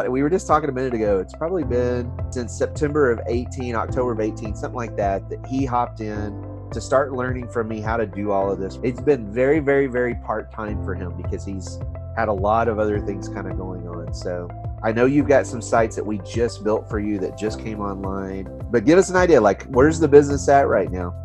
we were just talking a minute ago, it's probably been since September of 18, October of 18, something like that he hopped in to start learning from me how to do all of this. It's been very, very, very part-time for him because he's had a lot of other things kind of going on. So I know you've got some sites that we just built for you that just came online, but give us an idea, like where's the business at right now?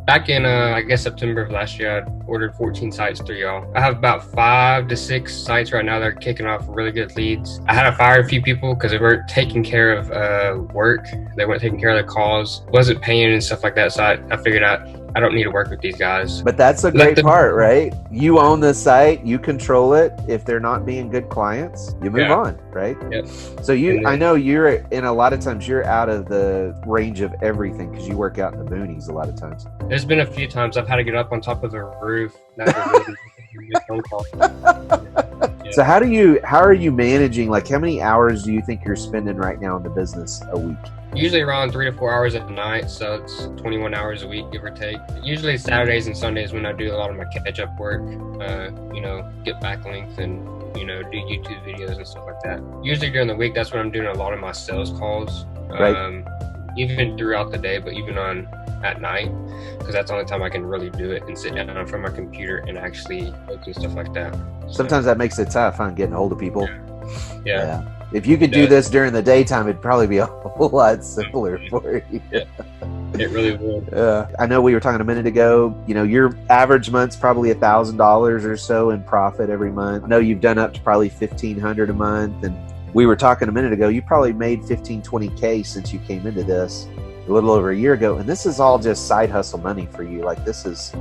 Back in, I guess, September of last year, I ordered 14 sites through y'all. I have about 5 to 6 sites right now that are kicking off really good leads. I had to fire a few people because they weren't taking care of work. They weren't taking care of their calls, wasn't paying and stuff like that. So I figured out I don't need to work with these guys. But that's a great part, right? You own the site, you control it. If they're not being good clients, you move on, right? Yep. So I know you're in a lot of times you're out of the range of everything because you work out in the boonies a lot of times. There's been a few times I've had to get up on top of the roof. So how are you managing, like how many hours do you think you're spending right now in the business a week? Usually around 3 to 4 hours at night, so it's 21 hours a week, give or take. Usually Saturdays and Sundays when I do a lot of my catch-up work, get backlinks and, do YouTube videos and stuff like that. Usually during the week, that's when I'm doing a lot of my sales calls, right. Even throughout the day, but even at night, because that's the only time I can really do it and sit down in front of my computer and actually work and stuff like that. Sometimes that makes it tough, getting a hold of people. Yeah. If you could do this during the daytime, it'd probably be a whole lot simpler for you. Yeah, it really would. I know we were talking a minute ago, your average month's probably $1,000 or so in profit every month. I know you've done up to probably $1,500 a month. And we were talking a minute ago, you probably made 15, 20K since you came into this a little over a year ago. And this is all just side hustle money for you. Like this is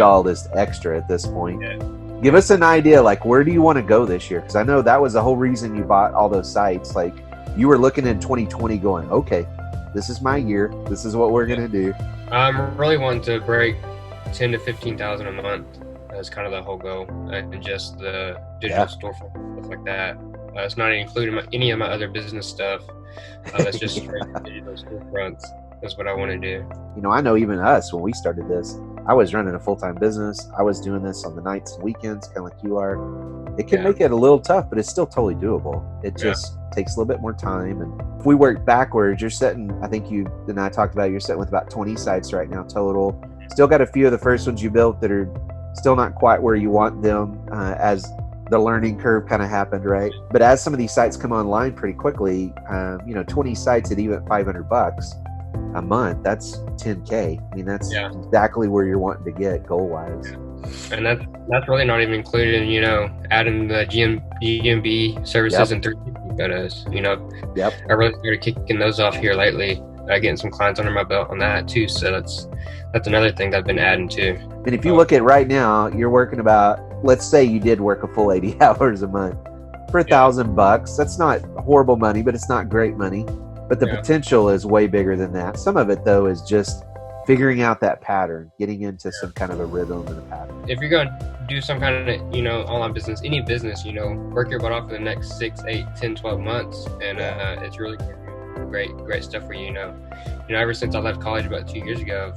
all just extra at this point. Yeah. Give us an idea, like where do you want to go this year? Because I know that was the whole reason you bought all those sites. Like you were looking in 2020 going, okay, this is my year. This is what we're going to do. I'm really wanting to break 10 to 15,000 a month. That's kind of the whole goal. And just the digital storefront, stuff like that. It's not including any of my other business stuff. That's just straight digital storefronts. That's what I want to do. I know even us, when we started this, I was running a full-time business. I was doing this on the nights and weekends, kind of like you are. It can make it a little tough, but it's still totally doable. It just takes a little bit more time. And if we work backwards, you're setting, I think you and I talked about, you're setting with about 20 sites right now total. Still got a few of the first ones you built that are still not quite where you want them as the learning curve kind of happened, right? But as some of these sites come online pretty quickly, 20 sites at even $500 a month, that's 10K. I mean, that's exactly where you're wanting to get goal-wise. And that's really not even including, adding the GMB services and 360 photos. I really started kicking those off here lately. Getting some clients under my belt on that too. So that's another thing that I've been adding to. And if you look at right now, you're working about, let's say you did work a full 80 hours a month for $1,000. That's not horrible money, but it's not great money. But the potential is way bigger than that. Some of it, though, is just figuring out that pattern, getting into some kind of a rhythm and a pattern. If you're going to do some kind of, online business, any business, work your butt off for the next 6, 8, 10, 12 months. And it's really great stuff for you, ever since I left college about 2 years ago,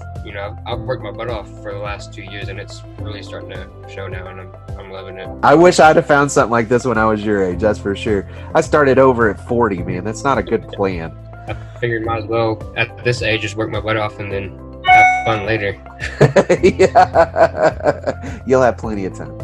I've worked my butt off for the last 2 years and it's really starting to show now and I'm loving it. I wish I'd have found something like this when I was your age, that's for sure. I started over at 40, man. That's not a good plan. I figured might as well at this age just work my butt off and then have fun later. You'll have plenty of time.